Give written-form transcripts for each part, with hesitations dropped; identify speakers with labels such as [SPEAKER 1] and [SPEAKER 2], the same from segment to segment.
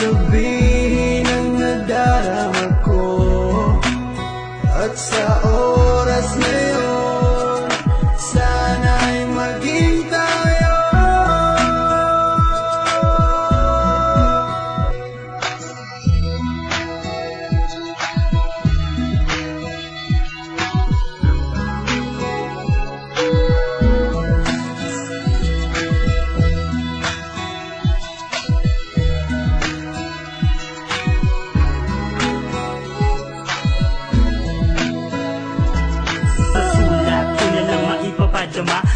[SPEAKER 1] sabihin ang nadarama ko. At sa oras na yun, sana'y maging tayo.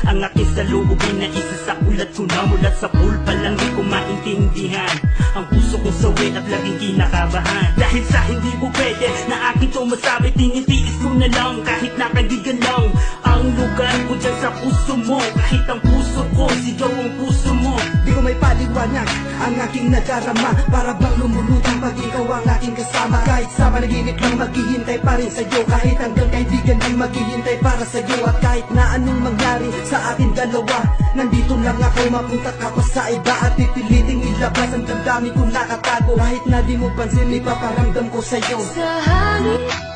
[SPEAKER 2] Ang aking salubin na isa sa ulat ko na mula sa pulpa lang di ko maintindihan. Ang puso kong sawi at laging kinakabahan. Dahil sa hindi ko pwede na aking to masabi, tinitiis ko na lang kahit nakaibigan lang. Ang lugar ko dyan sa puso mo, kahit ang puso ko sigaw ang puso mo.
[SPEAKER 3] Di ko may paliwanag ang aking nadarama, para bang lumulutang pag ikaw ang aking kasama. Kahit sa panaginip lang maghihintay pa rin sa'yo, kahit hanggang kaibigan lang maghihintay para sa'yo. At kahit na anong mangyari sa ating dalawa, nandito lang ako, mapunta ka pa sa iba. At pipiliting ilabas ang damdamin kong nakatago, kahit na di mo pansin ipaparamdam ko sa'yo.
[SPEAKER 4] Sa hangin